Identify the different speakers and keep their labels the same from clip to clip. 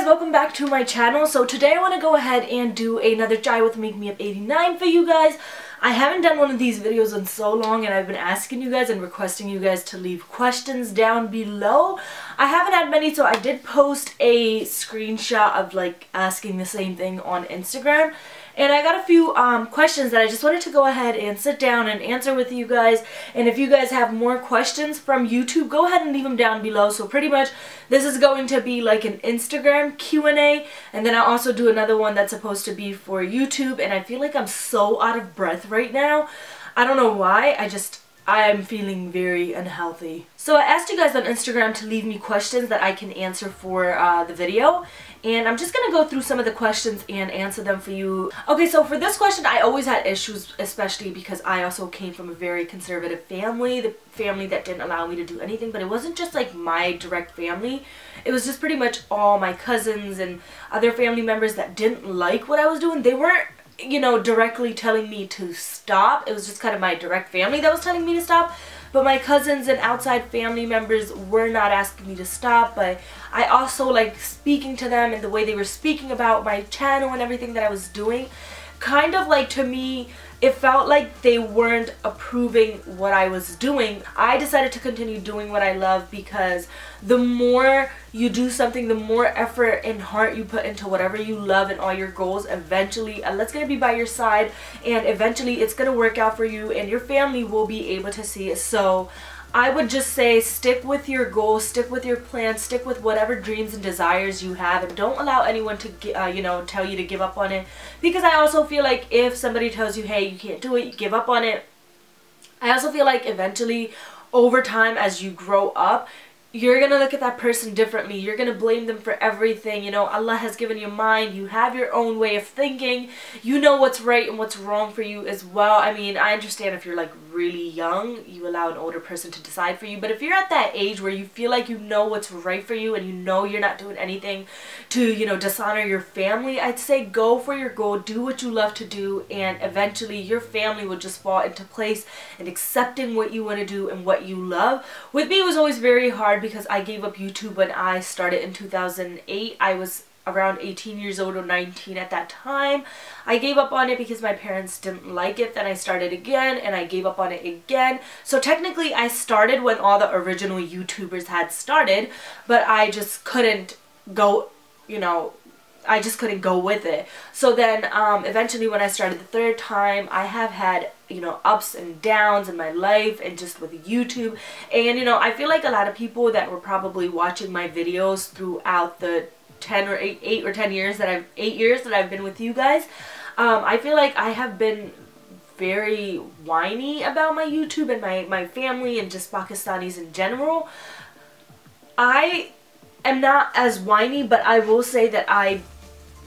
Speaker 1: guys, welcome back to my channel. So today I want to go ahead and do another try with Make Me Up 89 for you guys. I haven't done one of these videos in so long, and I've been asking you guys and requesting you guys to leave questions down below. I haven't had many, so I did post a screenshot of like asking the same thing on Instagram. And I got a few questions that I just wanted to go ahead and sit down and answer with you guys. And if you guys have more questions from YouTube, go ahead and leave them down below. So pretty much this is going to be like an Instagram Q&A. And then I'll also do another one that's supposed to be for YouTube. And I feel like I'm so out of breath right now. I don't know why. I'm feeling very unhealthy. So I asked you guys on Instagram to leave me questions that I can answer for the video. And I'm just going to go through some of the questions and answer them for you. Okay, so for this question, I always had issues, especially because I also came from a very conservative family. The family that didn't allow me to do anything, but it wasn't just like my direct family. It was just pretty much all my cousins and other family members that didn't like what I was doing. They weren't, you know, directly telling me to stop. It was just kind of my direct family that was telling me to stop. But my cousins and outside family members were not asking me to stop. But I also like speaking to them and the way they were speaking about my channel and everything that I was doing. Kind of like, to me, it felt like they weren't approving what I was doing. I decided to continue doing what I love, because the more you do something, the more effort and heart you put into whatever you love and all your goals, eventually Allah's going to be by your side, and eventually it's going to work out for you and your family will be able to see it. So I would just say stick with your goals, stick with your plans, stick with whatever dreams and desires you have, and don't allow anyone to tell you to give up on it. Because I also feel like if somebody tells you, hey, you can't do it, you give up on it. I also feel like eventually, over time, as you grow up, you're going to look at that person differently. You're going to blame them for everything. You know, Allah has given you a mind. You have your own way of thinking. You know what's right and what's wrong for you as well. I mean, I understand if you're like really young, you allow an older person to decide for you. But if you're at that age where you feel like you know what's right for you and you know you're not doing anything to, you know, dishonor your family, I'd say go for your goal. Do what you love to do, and eventually your family will just fall into place and accepting what you want to do and what you love. With me, it was always very hard, because I gave up YouTube when I started in 2008. I was around 18 years old or 19 at that time. I gave up on it because my parents didn't like it. Then I started again and I gave up on it again. So technically I started when all the original YouTubers had started, but I just couldn't go, you know, I just couldn't go with it. So then eventually when I started the third time, I have had, you know, ups and downs in my life and just with YouTube. And, you know, I feel like a lot of people that were probably watching my videos throughout the 8 or 10 years that I've been with you guys, I feel like I have been very whiny about my YouTube and my family and just Pakistanis in general. I am not as whiny, but I will say that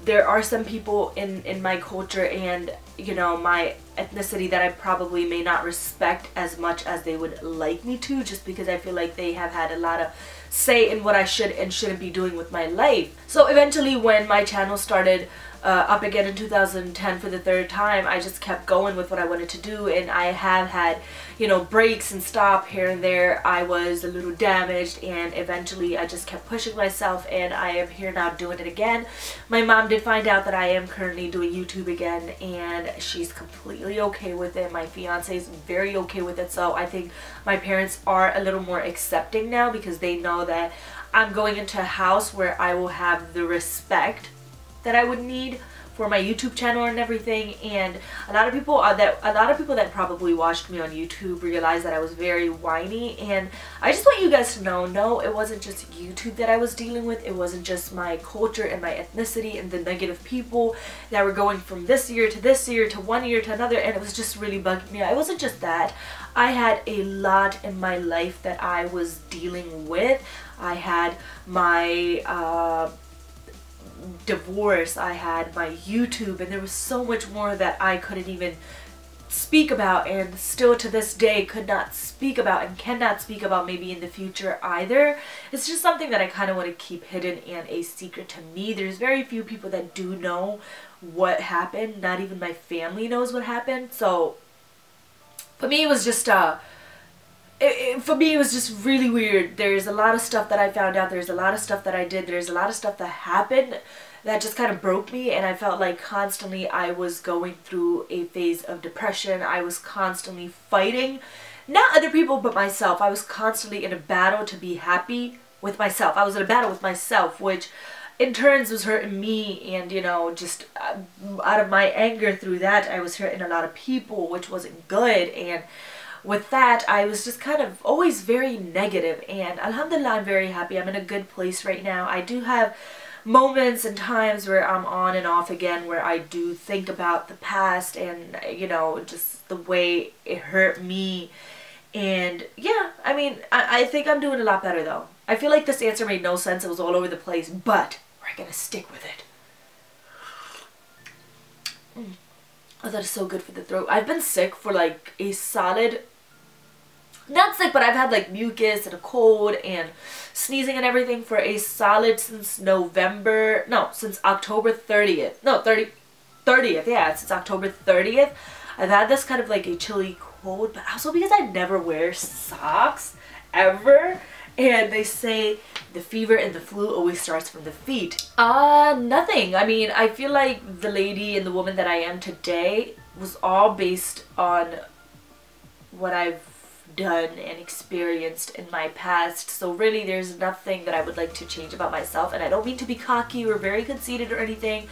Speaker 1: there are some people in my culture and, you know, my ethnicity that I probably may not respect as much as they would like me to, just because I feel like they have had a lot of say in what I should and shouldn't be doing with my life. So eventually when my channel started up again in 2010 for the third time, I just kept going with what I wanted to do, and I have had, you know, breaks and stop here and there. I was a little damaged, and eventually I just kept pushing myself, and I am here now doing it again. My mom did find out that I am currently doing YouTube again, and she's completely okay with it. My fiance is very okay with it, so I think my parents are a little more accepting now, because they know that I'm going into a house where I will have the respect that I would need for my YouTube channel and everything. And a lot of people that probably watched me on YouTube realized that I was very whiny, and I just want you guys to know, no, it wasn't just YouTube that I was dealing with. It wasn't just my culture and my ethnicity and the negative people that were going from this year to this year to one year to another, and it was just really bugging me. It wasn't just that. I had a lot in my life that I was dealing with. I had my divorce, I had my YouTube, and there was so much more that I couldn't even speak about, and still to this day could not speak about and cannot speak about, maybe in the future either. It's just something that I kind of want to keep hidden and a secret to me. There's very few people that do know what happened. Not even my family knows what happened. So for me, it was just for me, it was just really weird. There's a lot of stuff that I found out. There's a lot of stuff that I did. There's a lot of stuff that happened that just kind of broke me, and I felt like constantly I was going through a phase of depression. I was constantly fighting, not other people, but myself. I was constantly in a battle to be happy with myself. I was in a battle with myself, which in turns was hurting me, and, you know, just out of my anger through that, I was hurting a lot of people, which wasn't good. And with that, I was just kind of always very negative, and alhamdulillah, I'm very happy. I'm in a good place right now. I do have moments and times where I'm on and off again, where I do think about the past and, you know, just the way it hurt me. And yeah, I mean, I think I'm doing a lot better though. I feel like this answer made no sense. It was all over the place, but we're gonna stick with it. Oh, that is so good for the throat. I've been sick for like a solid, not sick, but I've had like mucus and a cold and sneezing and everything for a solid since since October 30th. No, 30th, yeah, since October 30th. I've had this kind of like a chilly cold, but also because I never wear socks, ever. And they say the fever and the flu always starts from the feet. Nothing. I mean, I feel like the lady and the woman that I am today was all based on what I've done and experienced in my past. So really, there's nothing that I would like to change about myself. And I don't mean to be cocky or very conceited or anything.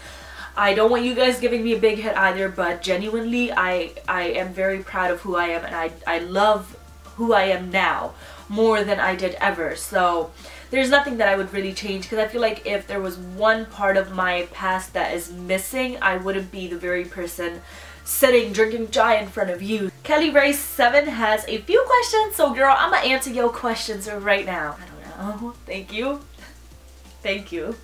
Speaker 1: I don't want you guys giving me a big head either, but genuinely, I am very proud of who I am, and I love who I am now more than I did ever. So there's nothing that I would really change, because I feel like if there was one part of my past that is missing, I wouldn't be the very person sitting drinking chai in front of you. Kelly Ray 7 has a few questions, so girl, I'm gonna answer your questions right now. I don't know. Thank you. Thank you.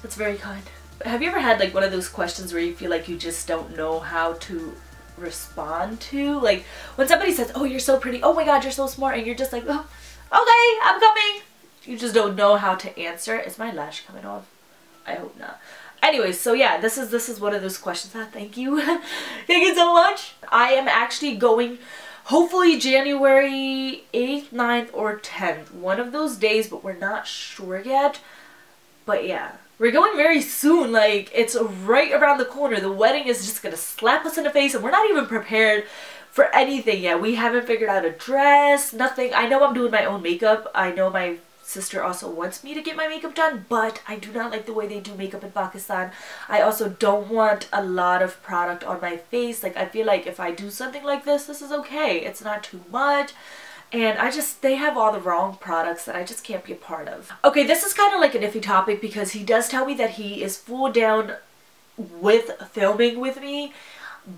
Speaker 1: That's very kind. Have you ever had like one of those questions where you feel like you just don't know how to respond to? Like when somebody says, oh, you're so pretty, oh my god, you're so smart, and you're just like, oh, okay, I'm coming. You just don't know how to answer. Is my lash coming off? I hope not. Anyways, so yeah, this is one of those questions. Thank you. Thank you so much. I am actually going hopefully January 8th, 9th, or 10th. One of those days, but we're not sure yet. But yeah, we're going very soon. Like, it's right around the corner. The wedding is just gonna slap us in the face, and we're not even prepared for anything yet. We haven't figured out a dress, nothing. I know I'm doing my own makeup. I know my sister also wants me to get my makeup done, but I do not like the way they do makeup in Pakistan. I also don't want a lot of product on my face. Like, I feel like if I do something like this is okay. It's not too much. And they have all the wrong products that I just can't be a part of. Okay, this is kind of like an iffy topic, because he does tell me that he is full down with filming with me.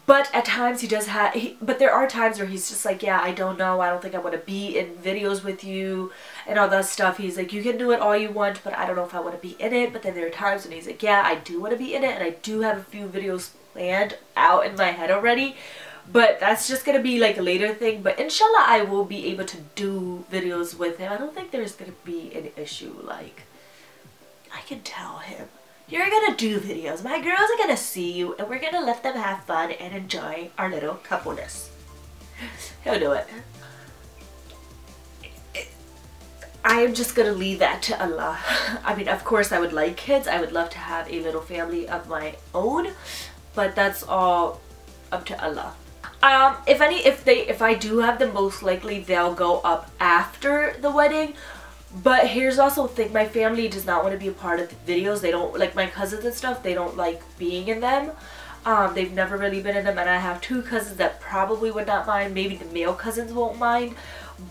Speaker 1: But at times he does have, but there are times where he's just like, yeah, I don't know, I don't think I want to be in videos with you and all that stuff. He's like, you can do it all you want, but I don't know if I want to be in it. But then there are times when he's like, yeah, I do want to be in it, and I do have a few videos planned out in my head already. But that's just going to be like a later thing. But inshallah, I will be able to do videos with him. I don't think there's going to be an issue. Like, I can tell him, you're going to do videos. My girls are going to see you, and we're going to let them have fun and enjoy our little coupleness. He'll do it. I am just going to leave that to Allah. I mean, of course, I would like kids. I would love to have a little family of my own. But that's all up to Allah. If I do have them, most likely they'll go up after the wedding. But here's also the thing, my family does not want to be a part of the videos. They don't, like my cousins and stuff, they don't like being in them. They've never really been in them, and I have two cousins that probably would not mind. Maybe the male cousins won't mind.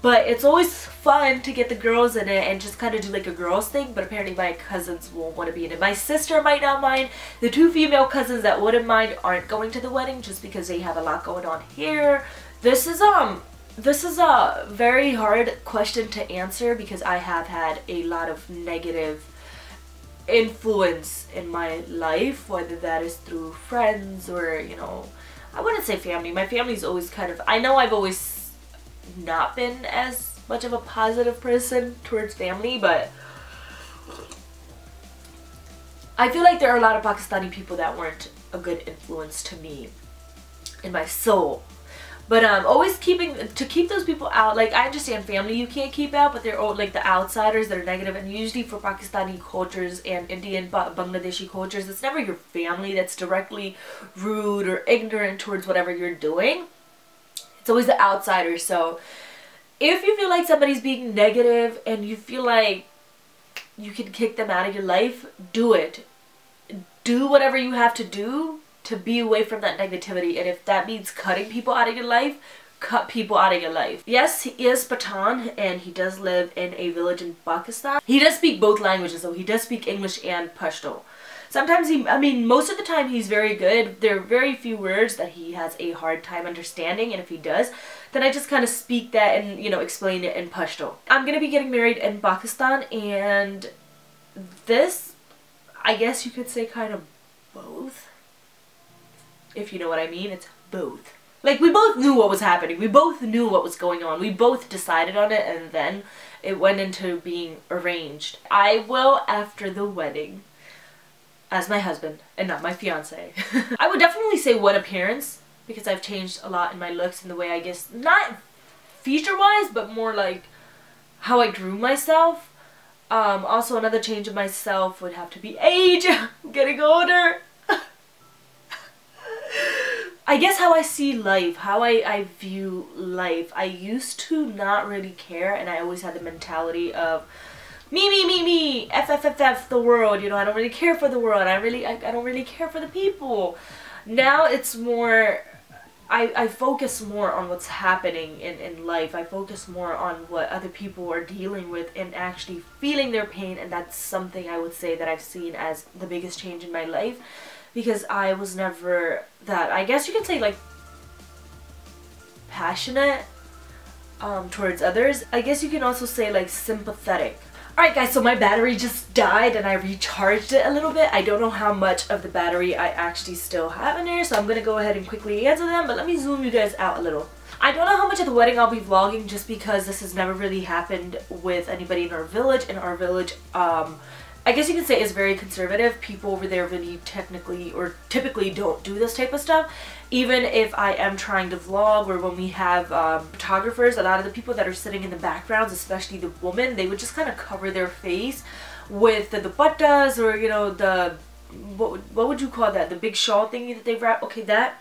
Speaker 1: But it's always fun to get the girls in it and just kind of do like a girls thing. But apparently my cousins won't want to be in it. My sister might not mind. The two female cousins that wouldn't mind aren't going to the wedding just because they have a lot going on here. This is a very hard question to answer, because I have had a lot of negative influence in my life, whether that is through friends or, you know, I wouldn't say family. My family's always kind of, I know I've always not been as much of a positive person towards family, but I feel like there are a lot of Pakistani people that weren't a good influence to me in my soul. But always keep those people out. Like, I understand family you can't keep out, but they're all like the outsiders that are negative. And usually for Pakistani cultures and Indian Bangladeshi cultures, it's never your family that's directly rude or ignorant towards whatever you're doing. It's always the outsiders. So if you feel like somebody's being negative and you feel like you can kick them out of your life, do it. Do whatever you have to do to be away from that negativity. And if that means cutting people out of your life, cut people out of your life. Yes, he is Pathan and he does live in a village in Pakistan. He does speak both languages, so he does speak English and Pashto. Sometimes most of the time he's very good. There are very few words that he has a hard time understanding, and if he does, then I just kind of speak that and, you know, explain it in Pashto. I'm going to be getting married in Pakistan, and this, I guess you could say kind of both. If you know what I mean, it's both. Like, we both knew what was happening. We both knew what was going on. We both decided on it, and then it went into being arranged. I will, after the wedding, as my husband and not my fiance. I would definitely say one appearance, because I've changed a lot in my looks and the way, I guess, not feature-wise, but more like how I grew myself. Also, another change of myself would have to be age. I'm getting older. I guess how I see life, how I view life. I used to not really care, and I always had the mentality of me, F, the world, you know, I don't really care for the world, I don't really care for the people. Now it's more, I focus more on what's happening in life. I focus more on what other people are dealing with and actually feeling their pain, and that's something I would say that I've seen as the biggest change in my life. Because I was never that, I guess you could say, like, passionate towards others. I guess you can also say, like, sympathetic. Alright guys, so my battery just died and I recharged it a little bit. I don't know how much of the battery I actually still have in there, so I'm going to go ahead and quickly answer them, but let me zoom you guys out a little. I don't know how much of the wedding I'll be vlogging, just because this has never really happened with anybody in our village. In our village, I guess you could say it's very conservative. People over there really technically or typically don't do this type of stuff. Even if I am trying to vlog, or when we have photographers, a lot of the people that are sitting in the backgrounds, especially the women, they would just kind of cover their face with the dupattas, or, you know, the, what would you call that? The big shawl thingy that they wrap, okay, that.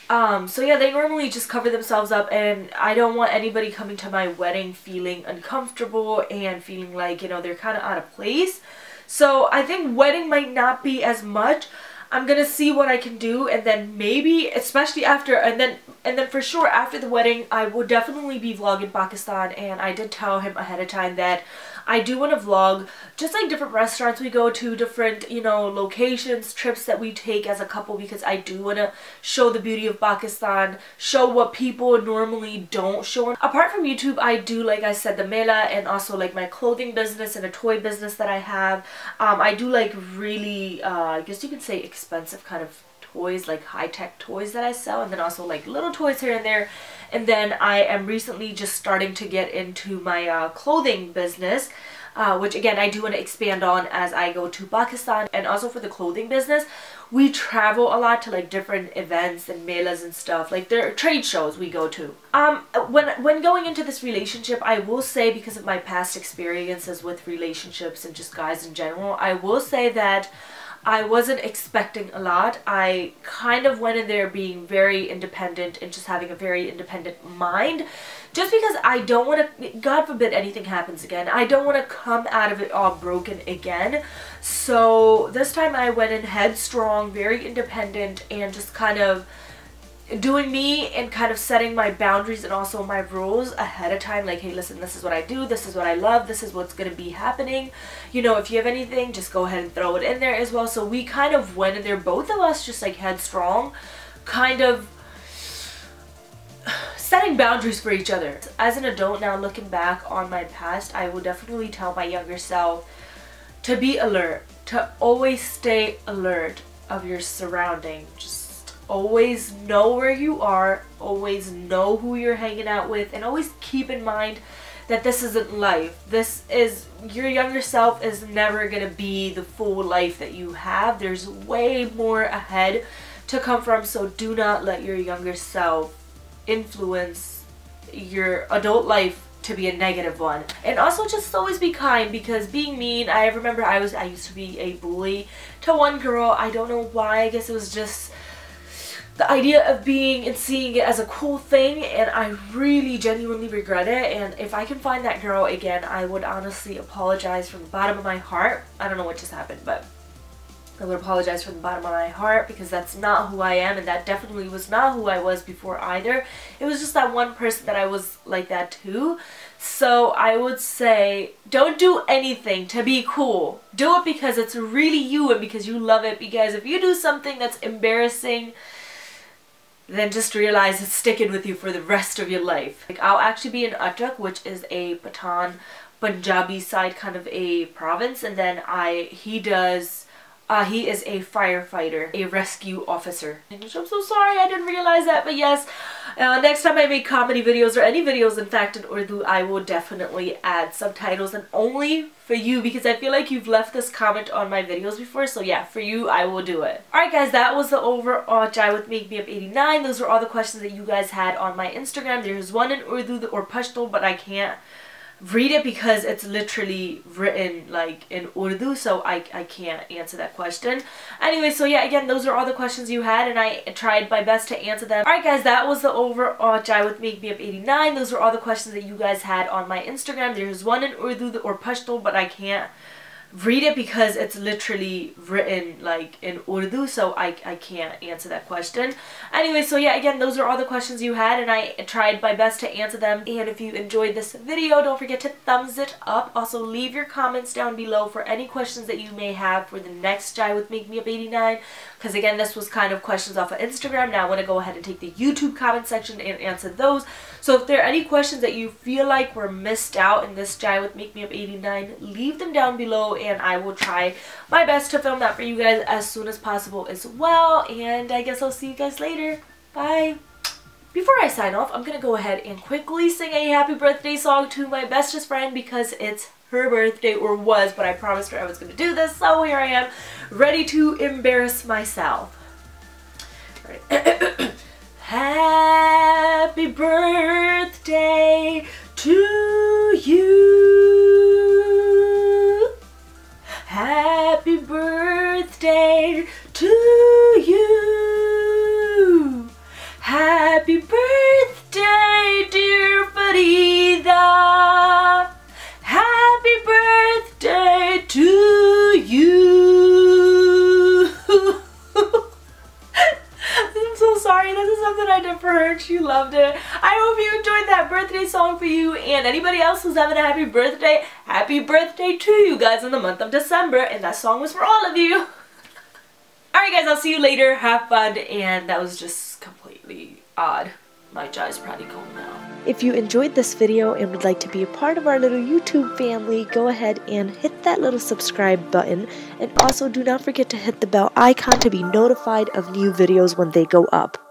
Speaker 1: So yeah, they normally just cover themselves up, and I don't want anybody coming to my wedding feeling uncomfortable and feeling like, you know, they're kind of out of place. So I think wedding might not be as much. I'm gonna see what I can do, and then maybe, especially after, and then for sure after the wedding, I will definitely be vlogging Pakistan. And I did tell him ahead of time that I do want to vlog just like different restaurants we go to, different, you know, locations, trips that we take as a couple, because I do want to show the beauty of Pakistan, show what people normally don't show. Apart from YouTube, I do, like I said, the mela, and also like my clothing business and a toy business that I have. I do like really, I guess you could say expensive kind of toys, like high-tech toys that I sell, and then also like little toys here and there. And then I am recently just starting to get into my clothing business, which again I do want to expand on as I go to Pakistan. And also for the clothing business, we travel a lot to like different events and melas and stuff, like there are trade shows we go to. When going into this relationship, I will say, because of my past experiences with relationships and just guys in general, I will say that I wasn't expecting a lot. I kind of went in there being very independent and just having a very independent mind, just because I don't want to, God forbid anything happens again, I don't want to come out of it all broken again. So this time I went in headstrong, very independent, and just kind of doing me and kind of setting my boundaries and also my rules ahead of time. Like, hey, listen, this is what I do, this is what I love, this is what's going to be happening. You know, if you have anything, just go ahead and throw it in there as well. So we kind of went in there, both of us, just like headstrong, kind of setting boundaries for each other. As an adult now, looking back on my past, I would definitely tell my younger self to be alert, to always stay alert of your surrounding. Just always know where you are, always know who you're hanging out with, and always keep in mind that this isn't life. This is, your younger self is never going to be the full life that you have. There's way more ahead to come from, so do not let your younger self influence your adult life to be a negative one. And also just always be kind, because being mean, I remember I used to be a bully to one girl. I don't know why. I guess it was just the idea of being and seeing it as a cool thing, and I really genuinely regret it. And if I can find that girl again, I would honestly apologize from the bottom of my heart. I don't know what just happened, but I would apologize from the bottom of my heart, because that's not who I am, and that definitely was not who I was before either. It was just that one person that I was like that too. So I would say, don't do anything to be cool. Do it because it's really you and because you love it. Because if you do something that's embarrassing, then just realize it's sticking with you for the rest of your life. Like, I'll actually be in Uttak, which is a Punjabi side kind of a province, and then he is a firefighter, a rescue officer. I'm so sorry, I didn't realize that, but yes, next time I make comedy videos, or any videos in fact in Urdu, I will definitely add subtitles, and only for you, because I feel like you've left this comment on my videos before, so yeah, for you, I will do it. Alright guys, that was the overall Chai with Make Me Up 89. Those are all the questions that you guys had on my Instagram. There's one in Urdu or Pashto, but I can't read it because it's literally written like in Urdu, so I can't answer that question. Anyway, so yeah, again, those are all the questions you had, and I tried my best to answer them. Alright guys, that was the overall Chai with Make Me Up 89. Those are all the questions that you guys had on my Instagram. There's one in Urdu or Pashto, but I can't read it because it's literally written like in Urdu, so I can't answer that question. Anyway, so yeah, again, those are all the questions you had, and I tried my best to answer them. And if you enjoyed this video, don't forget to thumbs it up. Also, leave your comments down below for any questions that you may have for the next Chai with Make Me Up 89, because again, this was kind of questions off of Instagram. Now I want to go ahead and take the YouTube comment section and answer those. So if there are any questions that you feel like were missed out in this Chai with Make Me Up 89, leave them down below, and I will try my best to film that for you guys as soon as possible as well. And I guess I'll see you guys later. Bye. Before I sign off, I'm gonna go ahead and quickly sing a happy birthday song to my bestest friend, because it's her birthday, or was, but I promised her I was gonna do this, so here I am, ready to embarrass myself. Right. Happy birthday to you. Happy birthday to you. Happy birthday, dear Farida. Happy birthday to you. I'm so sorry, this is something I did for her and she loved it. I hope you enjoyed that birthday song for you, and anybody else who's having a happy birthday to you guys in the month of December, and that song was for all of you. Alright guys, I'll see you later, have fun, and that was just completely odd. My jaw's probably cold now. If you enjoyed this video and would like to be a part of our little YouTube family, go ahead and hit that little subscribe button, and also do not forget to hit the bell icon to be notified of new videos when they go up.